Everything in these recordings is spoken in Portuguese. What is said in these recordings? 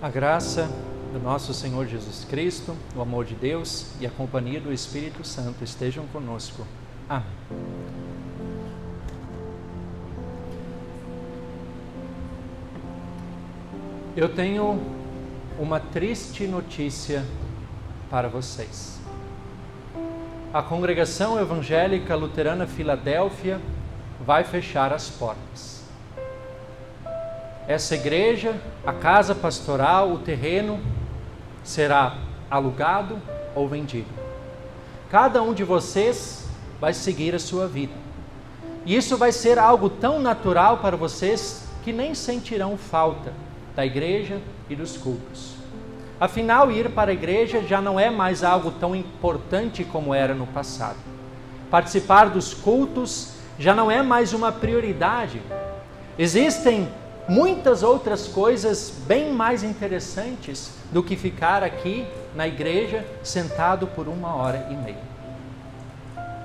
A graça do nosso Senhor Jesus Cristo, o amor de Deus e a companhia do Espírito Santo estejam conosco. Amém. Eu tenho uma triste notícia para vocês. A Congregação Evangélica Luterana Filadélfia vai fechar as portas. Essa igreja, a casa pastoral, o terreno, será alugado ou vendido. Cada um de vocês vai seguir a sua vida. E isso vai ser algo tão natural para vocês que nem sentirão falta da igreja e dos cultos. Afinal, ir para a igreja já não é mais algo tão importante como era no passado. Participar dos cultos já não é mais uma prioridade. Existem muitas outras coisas bem mais interessantes do que ficar aqui na igreja sentado por 1h30.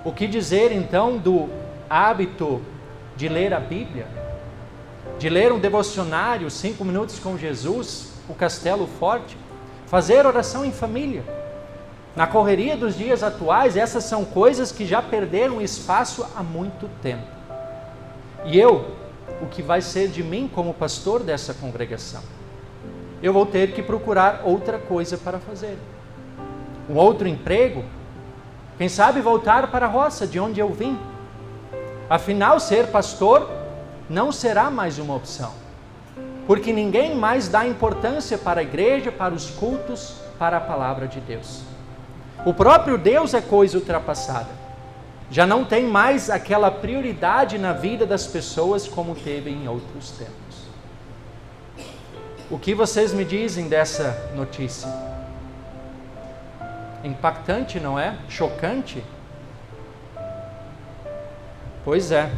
O que dizer então do hábito de ler a Bíblia? De ler um devocionário, 5 minutos com Jesus, o Castelo Forte? Fazer oração em família? Na correria dos dias atuais, essas são coisas que já perderam espaço há muito tempo. E o que vai ser de mim como pastor dessa congregação? Eu vou ter que procurar outra coisa para fazer. Um outro emprego? Quem sabe voltar para a roça de onde eu vim? Afinal, ser pastor não será mais uma opção. Porque ninguém mais dá importância para a igreja, para os cultos, para a palavra de Deus. O próprio Deus é coisa ultrapassada. Já não tem mais aquela prioridade na vida das pessoas como teve em outros tempos. O que vocês me dizem dessa notícia? Impactante, não é? Chocante? Pois é.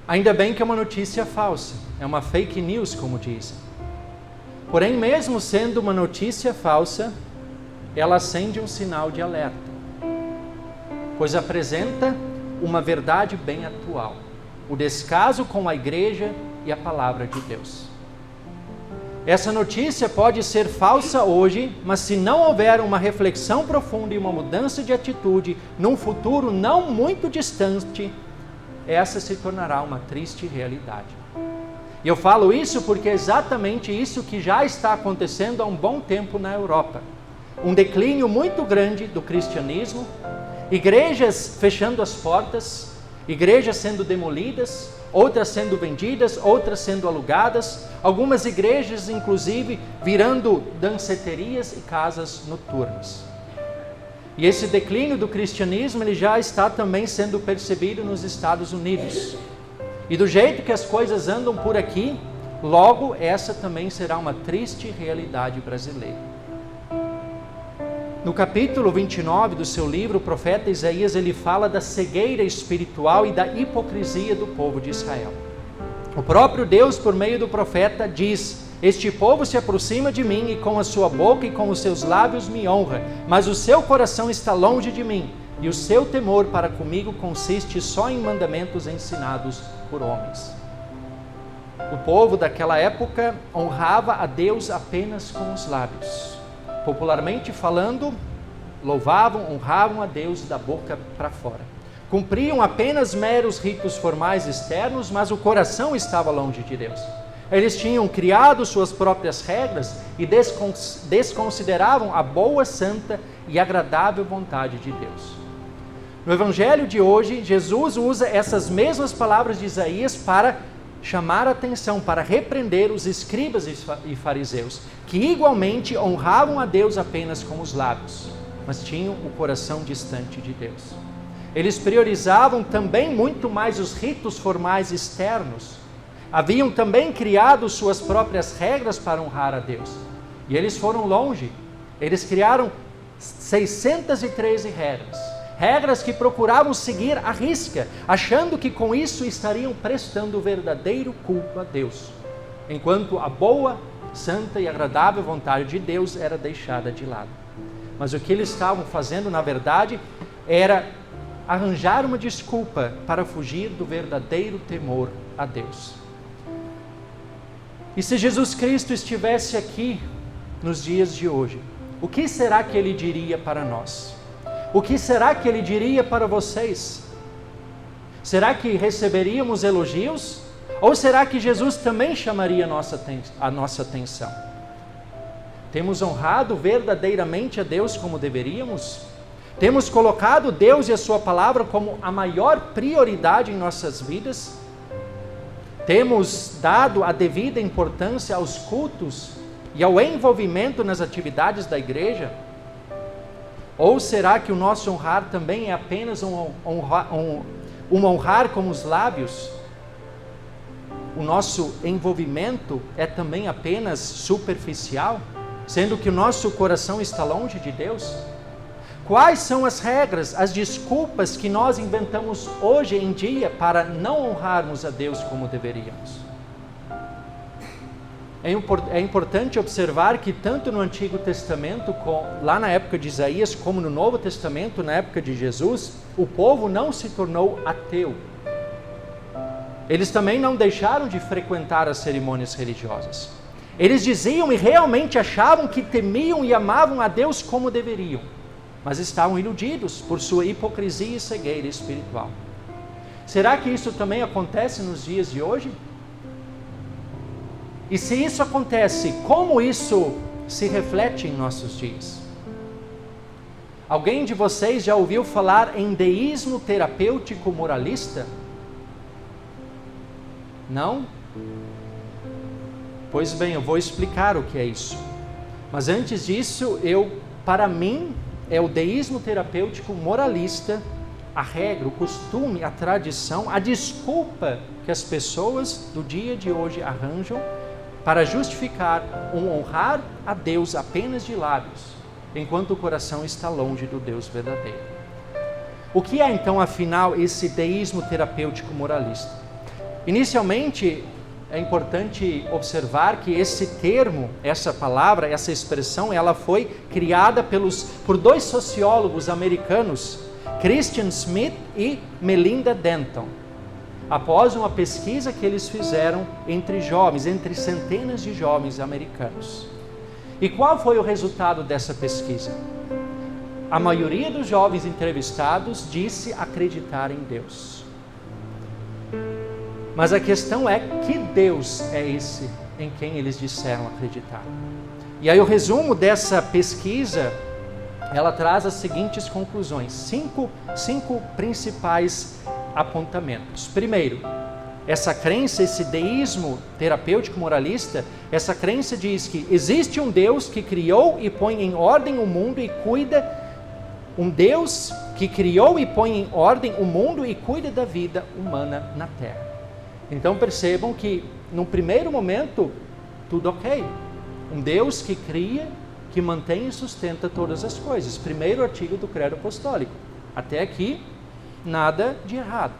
Ainda bem que é uma notícia falsa, é uma fake news, como dizem. Porém, mesmo sendo uma notícia falsa, ela acende um sinal de alerta, pois apresenta uma verdade bem atual, o descaso com a igreja e a palavra de Deus. Essa notícia pode ser falsa hoje, mas se não houver uma reflexão profunda e uma mudança de atitude, num futuro não muito distante, essa se tornará uma triste realidade. E eu falo isso porque é exatamente isso que já está acontecendo há um bom tempo na Europa. Um declínio muito grande do cristianismo, igrejas fechando as portas, igrejas sendo demolidas, outras sendo vendidas, outras sendo alugadas, algumas igrejas inclusive virando danceterias e casas noturnas. E esse declínio do cristianismo ele já está também sendo percebido nos Estados Unidos. E do jeito que as coisas andam por aqui, logo essa também será uma triste realidade brasileira. No capítulo 29 do seu livro, o profeta Isaías ele fala da cegueira espiritual e da hipocrisia do povo de Israel. O próprio Deus, por meio do profeta, diz: este povo se aproxima de mim e com a sua boca e com os seus lábios me honra, mas o seu coração está longe de mim e o seu temor para comigo consiste só em mandamentos ensinados por homens. O povo daquela época honrava a Deus apenas com os lábios. Popularmente falando, louvavam, honravam a Deus da boca para fora. Cumpriam apenas meros ritos formais externos, mas o coração estava longe de Deus. Eles tinham criado suas próprias regras e desconsideravam a boa, santa e agradável vontade de Deus. No Evangelho de hoje, Jesus usa essas mesmas palavras de Isaías para chamar a atenção, para repreender os escribas e fariseus, que igualmente honravam a Deus apenas com os lábios, mas tinham o coração distante de Deus. Eles priorizavam também muito mais os ritos formais externos. Haviam também criado suas próprias regras para honrar a Deus. E eles foram longe. Eles criaram 613 regras. Regras que procuravam seguir à risca, achando que com isso estariam prestando verdadeiro culto a Deus. Enquanto a boa, santa e agradável vontade de Deus era deixada de lado. Mas o que eles estavam fazendo, na verdade, era arranjar uma desculpa para fugir do verdadeiro temor a Deus. E se Jesus Cristo estivesse aqui nos dias de hoje, o que será que Ele diria para nós? O que será que Ele diria para vocês? Será que receberíamos elogios? Ou será que Jesus também chamaria a nossa atenção? Temos honrado verdadeiramente a Deus como deveríamos? Temos colocado Deus e a sua palavra como a maior prioridade em nossas vidas? Temos dado a devida importância aos cultos e ao envolvimento nas atividades da igreja? Ou será que o nosso honrar também é apenas um honrar com os lábios? O nosso envolvimento é também apenas superficial, sendo que o nosso coração está longe de Deus? Quais são as regras, as desculpas que nós inventamos hoje em dia para não honrarmos a Deus como deveríamos? É importante observar que tanto no Antigo Testamento, lá na época de Isaías, como no Novo Testamento, na época de Jesus, o povo não se tornou ateu. Eles também não deixaram de frequentar as cerimônias religiosas. Eles diziam e realmente achavam que temiam e amavam a Deus como deveriam, mas estavam iludidos por sua hipocrisia e cegueira espiritual. Será que isso também acontece nos dias de hoje? E se isso acontece, como isso se reflete em nossos dias? Alguém de vocês já ouviu falar em deísmo terapêutico moralista? Não? Pois bem, eu vou explicar o que é isso. Mas antes disso, para mim, é o deísmo terapêutico moralista, a regra, o costume, a tradição, a desculpa que as pessoas do dia de hoje arranjam para justificar honrar a Deus apenas de lábios, enquanto o coração está longe do Deus verdadeiro. O que é então, afinal, esse deísmo terapêutico moralista? Inicialmente, é importante observar que esse termo, essa palavra, essa expressão, ela foi criada por dois sociólogos americanos, Christian Smith e Melinda Denton, após uma pesquisa que eles fizeram entre centenas de jovens americanos. E qual foi o resultado dessa pesquisa? A maioria dos jovens entrevistados disse acreditar em Deus. Mas a questão é, que Deus é esse em quem eles disseram acreditar? E aí o resumo dessa pesquisa, ela traz as seguintes conclusões, cinco principais apontamentos. Primeiro, essa crença, esse deísmo terapêutico moralista, essa crença diz que existe um Deus que criou e põe em ordem o mundo e cuida, um Deus que criou e põe em ordem o mundo e cuida da vida humana na Terra. Então percebam que, no primeiro momento, tudo ok. Um Deus que cria, que mantém e sustenta todas as coisas. Primeiro artigo do Credo Apostólico. Até aqui, nada de errado.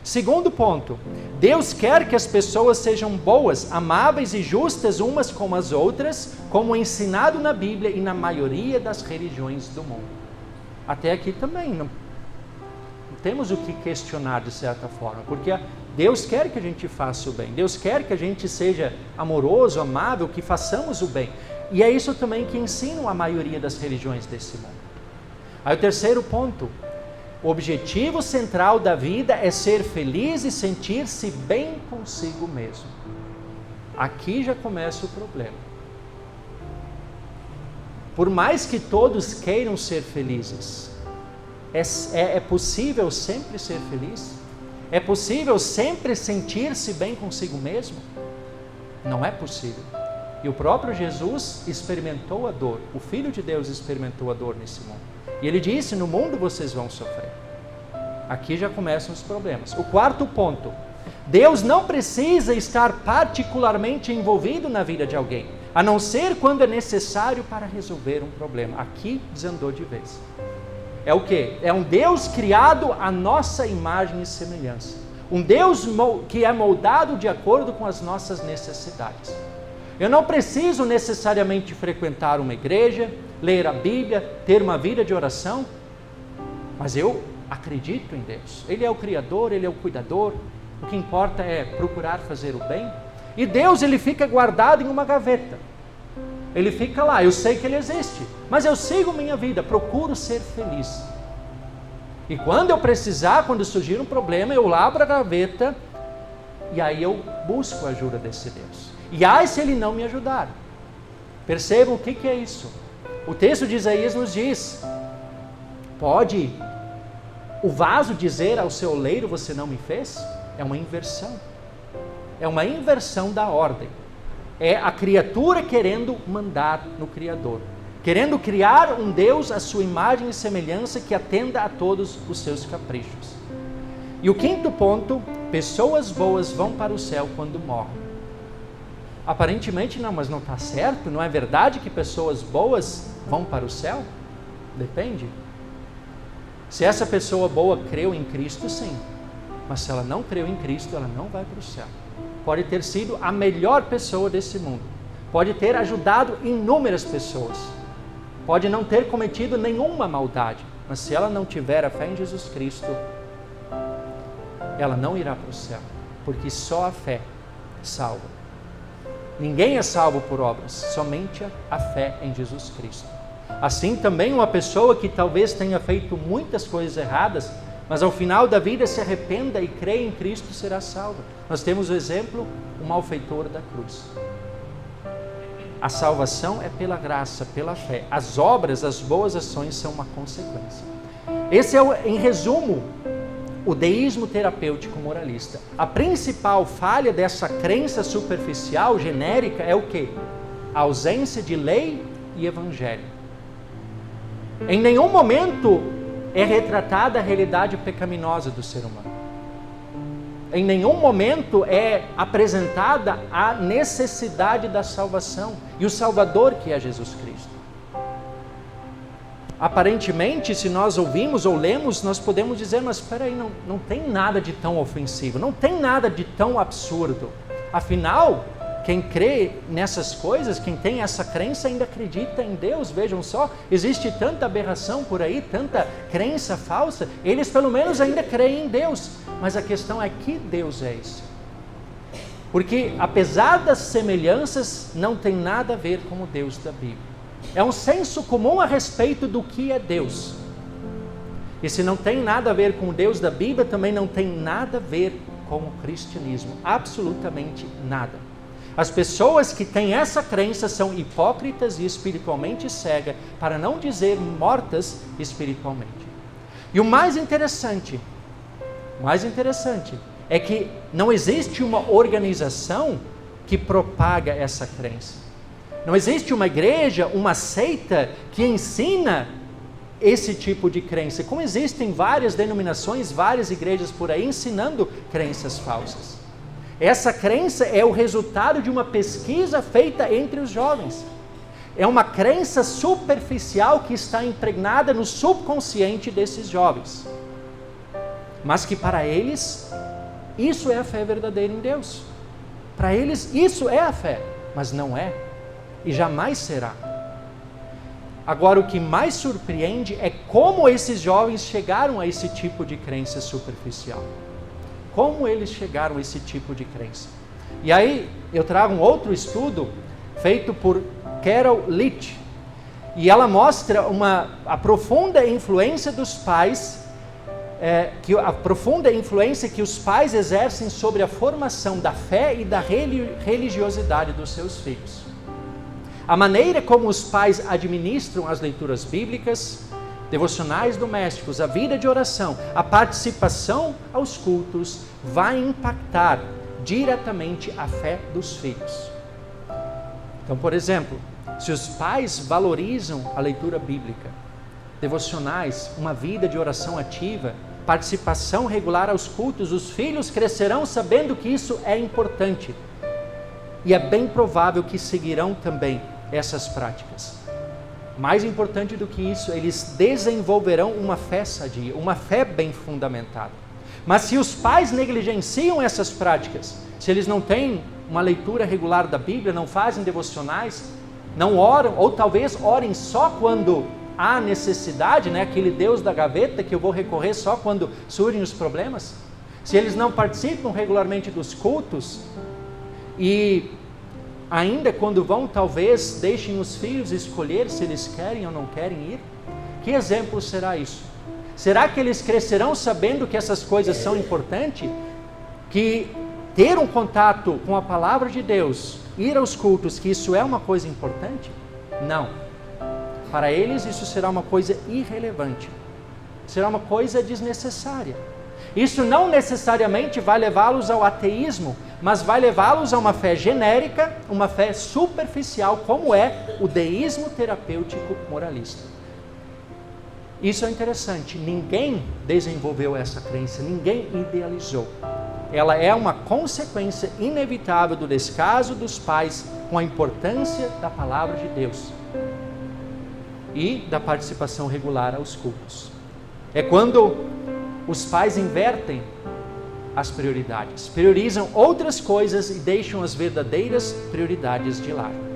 Segundo ponto, Deus quer que as pessoas sejam boas, amáveis e justas umas com as outras, como ensinado na Bíblia e na maioria das religiões do mundo. Até aqui também não temos o que questionar de certa forma, porque Deus quer que a gente faça o bem, Deus quer que a gente seja amoroso, amável, que façamos o bem. E é isso também que ensinam a maioria das religiões desse mundo. Aí o terceiro ponto, o objetivo central da vida é ser feliz e sentir-se bem consigo mesmo. Aqui já começa o problema. Por mais que todos queiram ser felizes, é possível sempre ser feliz? É possível sempre sentir-se bem consigo mesmo? Não é possível. E o próprio Jesus experimentou a dor, o Filho de Deus experimentou a dor nesse mundo. E ele disse, no mundo vocês vão sofrer. Aqui já começam os problemas. O quarto ponto, Deus não precisa estar particularmente envolvido na vida de alguém, a não ser quando é necessário para resolver um problema. Aqui desandou de vez. É o quê? É um Deus criado à nossa imagem e semelhança. Um Deus que é moldado de acordo com as nossas necessidades. Eu não preciso necessariamente frequentar uma igreja, ler a Bíblia, ter uma vida de oração, mas eu acredito em Deus. Ele é o Criador, Ele é o cuidador. O que importa é procurar fazer o bem. E Deus, ele fica guardado em uma gaveta. Ele fica lá, eu sei que ele existe, mas eu sigo minha vida, procuro ser feliz. E quando eu precisar, quando surgir um problema, eu abro a gaveta e aí eu busco a ajuda desse Deus. E ai se ele não me ajudar. Percebam o que é isso. O texto de Isaías nos diz: pode o vaso dizer ao seu oleiro, você não me fez? É uma inversão. É uma inversão da ordem. É a criatura querendo mandar no Criador, querendo criar um Deus à sua imagem e semelhança que atenda a todos os seus caprichos. E o quinto ponto: pessoas boas vão para o céu quando morrem. Aparentemente não, mas não está certo? Não é verdade que pessoas boas vão para o céu? Depende. Se essa pessoa boa creu em Cristo, sim. Mas se ela não creu em Cristo, ela não vai para o céu. Pode ter sido a melhor pessoa desse mundo. Pode ter ajudado inúmeras pessoas. Pode não ter cometido nenhuma maldade. Mas se ela não tiver a fé em Jesus Cristo, ela não irá para o céu. Porque só a fé salva. Ninguém é salvo por obras, somente a fé em Jesus Cristo. Assim também uma pessoa que talvez tenha feito muitas coisas erradas, mas ao final da vida se arrependa e creia em Cristo, será salva. Nós temos o exemplo, o malfeitor da cruz. A salvação é pela graça, pela fé. As obras, as boas ações são uma consequência. Esse é, em resumo, o deísmo terapêutico moralista. A principal falha dessa crença superficial, genérica, é o quê? A ausência de lei e evangelho. Em nenhum momento é retratada a realidade pecaminosa do ser humano. Em nenhum momento é apresentada a necessidade da salvação e o Salvador que é Jesus Cristo. Aparentemente, se nós ouvimos ou lemos, nós podemos dizer, mas espera aí, não tem nada de tão ofensivo, não tem nada de tão absurdo. Afinal, quem crê nessas coisas, quem tem essa crença ainda acredita em Deus. Vejam só, existe tanta aberração por aí, tanta crença falsa, eles pelo menos ainda creem em Deus. Mas a questão é que Deus é esse. Porque apesar das semelhanças, não tem nada a ver com o Deus da Bíblia. É um senso comum a respeito do que é Deus. E se não tem nada a ver com o Deus da Bíblia, também não tem nada a ver com o cristianismo. Absolutamente nada. As pessoas que têm essa crença são hipócritas e espiritualmente cegas, para não dizer mortas espiritualmente. E o mais interessante é que não existe uma organização que propaga essa crença. Não existe uma igreja, uma seita que ensina esse tipo de crença. Como existem várias denominações, várias igrejas por aí ensinando crenças falsas. Essa crença é o resultado de uma pesquisa feita entre os jovens. É uma crença superficial que está impregnada no subconsciente desses jovens. Mas que para eles, isso é a fé verdadeira em Deus. Para eles, isso é a fé, mas não é. E jamais será. Agora, o que mais surpreende é como esses jovens chegaram a esse tipo de crença superficial. Como eles chegaram a esse tipo de crença? E aí, eu trago um outro estudo feito por Carol Leach. E ela mostra a profunda influência dos pais, a profunda influência que os pais exercem sobre a formação da fé e da religiosidade dos seus filhos. A maneira como os pais administram as leituras bíblicas, devocionais domésticos, a vida de oração, a participação aos cultos, vai impactar diretamente a fé dos filhos. Então, por exemplo, se os pais valorizam a leitura bíblica, devocionais, uma vida de oração ativa, participação regular aos cultos, os filhos crescerão sabendo que isso é importante. E é bem provável que seguirão também essas práticas. Mais importante do que isso, eles desenvolverão uma fé sadia, uma fé bem fundamentada. Mas se os pais negligenciam essas práticas, se eles não têm uma leitura regular da Bíblia, não fazem devocionais, não oram, ou talvez orem só quando há necessidade, aquele Deus da gaveta que eu vou recorrer só quando surgem os problemas, se eles não participam regularmente dos cultos, e ainda quando vão, talvez deixem os filhos escolher se eles querem ou não querem ir. Que exemplo será isso? Será que eles crescerão sabendo que essas coisas são importantes? Que ter um contato com a palavra de Deus, ir aos cultos, que isso é uma coisa importante? Não. Para eles isso será uma coisa irrelevante. Será uma coisa desnecessária. Isso não necessariamente vai levá-los ao ateísmo, mas vai levá-los a uma fé genérica, uma fé superficial, como é o deísmo terapêutico moralista. Isso é interessante. Ninguém desenvolveu essa crença, ninguém idealizou. Ela é uma consequência inevitável do descaso dos pais com a importância da palavra de Deus e da participação regular aos cultos. É quando os pais invertem as prioridades, priorizam outras coisas e deixam as verdadeiras prioridades de lado.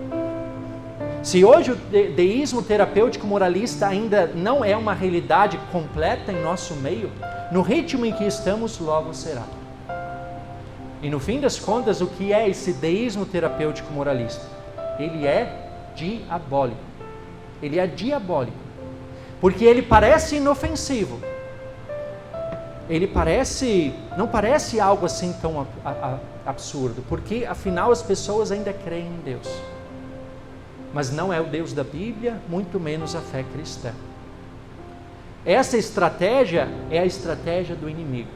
Se hoje o deísmo terapêutico moralista ainda não é uma realidade completa em nosso meio, no ritmo em que estamos, logo será. E no fim das contas, o que é esse deísmo terapêutico moralista? Ele é diabólico. Ele é diabólico. Porque ele parece inofensivo. Ele não parece algo assim tão absurdo. Porque afinal as pessoas ainda creem em Deus. Mas não é o Deus da Bíblia, muito menos a fé cristã. Essa estratégia é a estratégia do inimigo.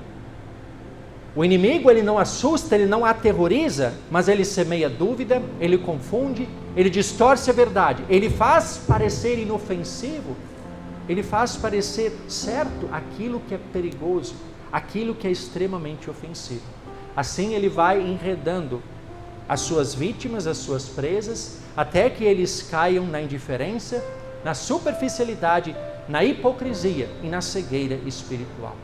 O inimigo, ele não assusta, ele não aterroriza, mas ele semeia dúvida, ele confunde, ele distorce a verdade, ele faz parecer inofensivo, ele faz parecer certo aquilo que é perigoso, aquilo que é extremamente ofensivo. Assim ele vai enredando as suas vítimas, as suas presas, até que eles caiam na indiferença, na superficialidade, na hipocrisia e na cegueira espiritual.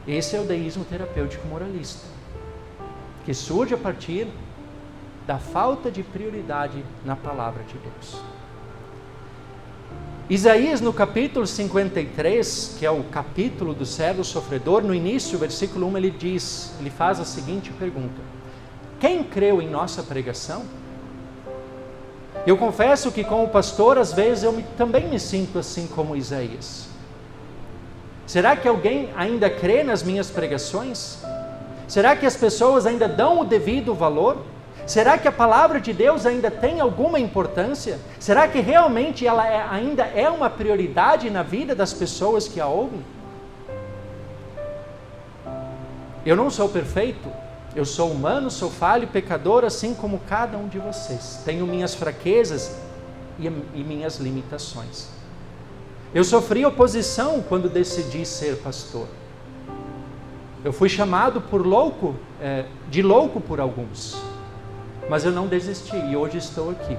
Esse é o deísmo terapêutico moralista, que surge a partir da falta de prioridade na palavra de Deus. Isaías, no capítulo 53, que é o capítulo do servo sofredor, no início, versículo 1, ele faz a seguinte pergunta: quem creu em nossa pregação? Eu confesso que como pastor, às vezes também me sinto assim como Isaías. Será que alguém ainda crê nas minhas pregações? Será que as pessoas ainda dão o devido valor? Será que a palavra de Deus ainda tem alguma importância? Será que realmente ela ainda é uma prioridade na vida das pessoas que a ouvem? Eu não sou perfeito, eu sou humano, sou falho e pecador, assim como cada um de vocês. Tenho minhas fraquezas e minhas limitações. Eu sofri oposição quando decidi ser pastor. Eu fui chamado de louco por alguns, mas eu não desisti e hoje estou aqui.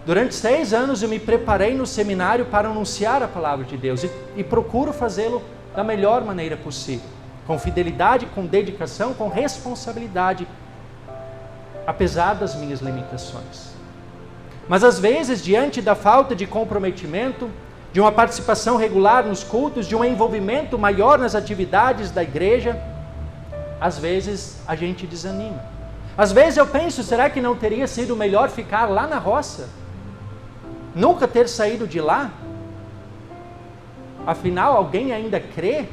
Durante 6 anos eu me preparei no seminário para anunciar a palavra de Deus e procuro fazê-lo da melhor maneira possível, com fidelidade, com dedicação, com responsabilidade, apesar das minhas limitações. Mas às vezes, diante da falta de comprometimento, de uma participação regular nos cultos, de um envolvimento maior nas atividades da igreja, às vezes a gente desanima. Às vezes eu penso, será que não teria sido melhor ficar lá na roça? Nunca ter saído de lá? Afinal, alguém ainda crê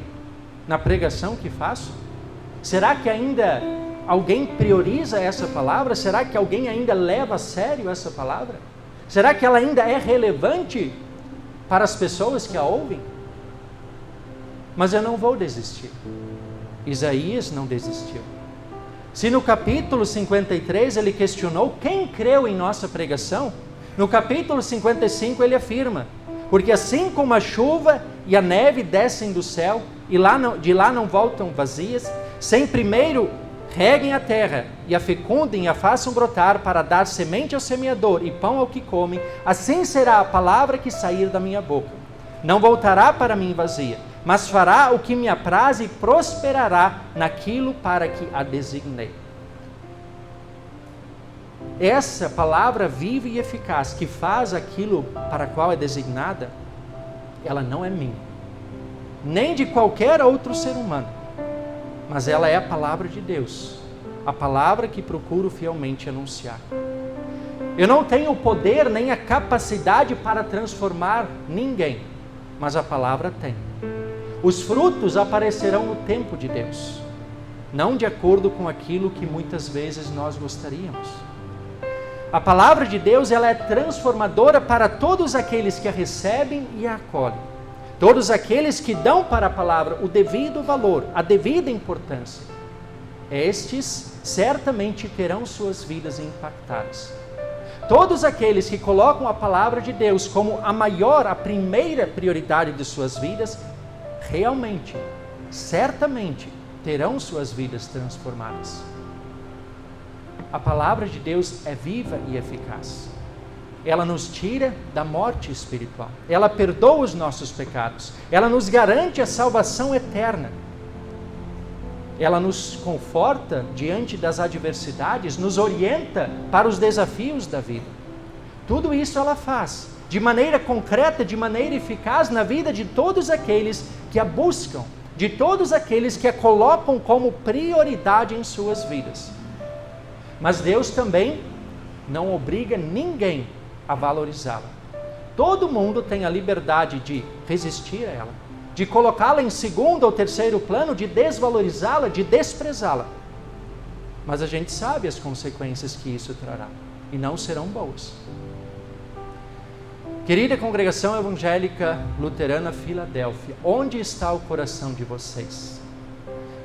na pregação que faço? Será que ainda alguém prioriza essa palavra? Será que alguém ainda leva a sério essa palavra? Será que ela ainda é relevante para as pessoas que a ouvem? Mas eu não vou desistir. Isaías não desistiu. Se no capítulo 53 ele questionou quem creu em nossa pregação, no capítulo 55 ele afirma: porque assim como a chuva e a neve descem do céu e de lá não voltam vazias, sem primeiro reguem a terra e a fecundem e a façam brotar para dar semente ao semeador e pão ao que come, assim será a palavra que sair da minha boca. Não voltará para mim vazia, mas fará o que me apraz e prosperará naquilo para que a designei. Essa palavra viva e eficaz que faz aquilo para a qual é designada, ela não é minha, nem de qualquer outro ser humano, mas ela é a palavra de Deus, a palavra que procuro fielmente anunciar. Eu não tenho o poder nem a capacidade para transformar ninguém, mas a palavra tem. Os frutos aparecerão no tempo de Deus, não de acordo com aquilo que muitas vezes nós gostaríamos. A palavra de Deus, ela é transformadora para todos aqueles que a recebem e a acolhem. Todos aqueles que dão para a palavra o devido valor, a devida importância. Estes certamente terão suas vidas impactadas. Todos aqueles que colocam a palavra de Deus como a primeira prioridade de suas vidas, realmente, certamente, terão suas vidas transformadas. A palavra de Deus é viva e eficaz. Ela nos tira da morte espiritual. Ela perdoa os nossos pecados. Ela nos garante a salvação eterna. Ela nos conforta diante das adversidades, nos orienta para os desafios da vida. Tudo isso ela faz de maneira concreta, de maneira eficaz na vida de todos aqueles que a buscam, de todos aqueles que a colocam como prioridade em suas vidas. Mas Deus também não obriga ninguém a valorizá-la. Todo mundo tem a liberdade de resistir a ela, de colocá-la em segundo ou terceiro plano, de desvalorizá-la, de desprezá-la. Mas a gente sabe as consequências que isso trará, e não serão boas. Querida congregação evangélica luterana Filadélfia, onde está o coração de vocês?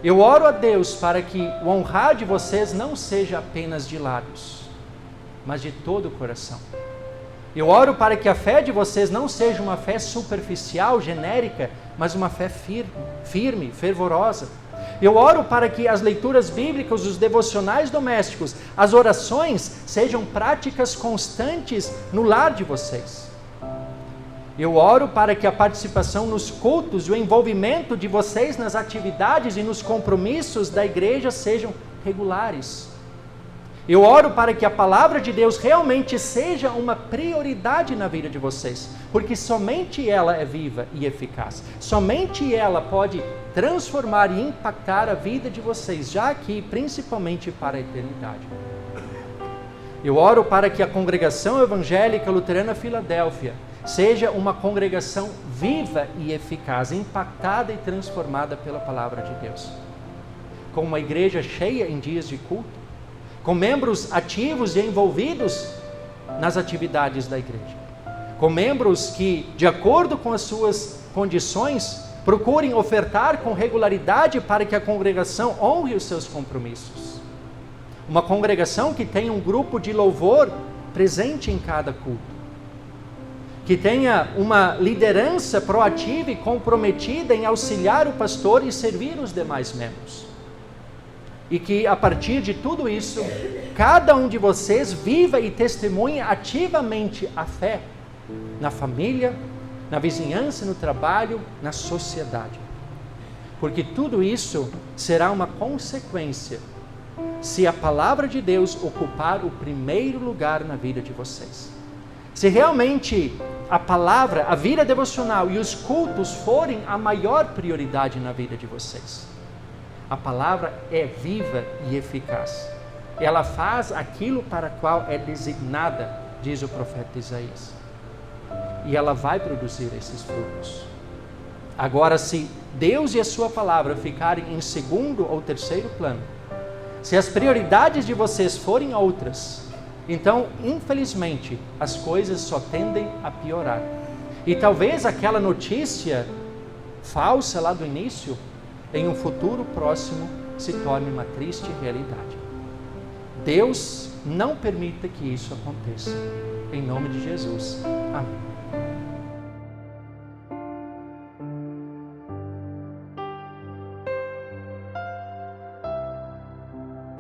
Eu oro a Deus para que o honrar de vocês não seja apenas de lábios, mas de todo o coração. Eu oro para que a fé de vocês não seja uma fé superficial, genérica, mas uma fé firme, fervorosa. Eu oro para que as leituras bíblicas, os devocionais domésticos, as orações sejam práticas constantes no lar de vocês. Eu oro para que a participação nos cultos e o envolvimento de vocês nas atividades e nos compromissos da igreja sejam regulares. Eu oro para que a palavra de Deus realmente seja uma prioridade na vida de vocês, porque somente ela é viva e eficaz. Somente ela pode transformar e impactar a vida de vocês, já aqui, principalmente para a eternidade. Eu oro para que a congregação evangélica luterana Filadélfia seja uma congregação viva e eficaz, impactada e transformada pela palavra de Deus. Com uma igreja cheia em dias de culto, com membros ativos e envolvidos nas atividades da igreja, com membros que, de acordo com as suas condições, procurem ofertar com regularidade para que a congregação honre os seus compromissos. Uma congregação que tenha um grupo de louvor presente em cada culto, que tenha uma liderança proativa e comprometida em auxiliar o pastor e servir os demais membros. E que a partir de tudo isso, cada um de vocês viva e testemunhe ativamente a fé na família, na vizinhança, no trabalho, na sociedade. Porque tudo isso será uma consequência se a palavra de Deus ocupar o primeiro lugar na vida de vocês. Se realmente a palavra, a vida devocional e os cultos forem a maior prioridade na vida de vocês. A palavra é viva e eficaz. Ela faz aquilo para o qual é designada, diz o profeta Isaías. E ela vai produzir esses frutos. Agora, se Deus e a sua palavra ficarem em segundo ou terceiro plano, se as prioridades de vocês forem outras, então, infelizmente, as coisas só tendem a piorar. E talvez aquela notícia falsa lá do início, em um futuro próximo, se torne uma triste realidade. Deus não permita que isso aconteça. Em nome de Jesus. Amém.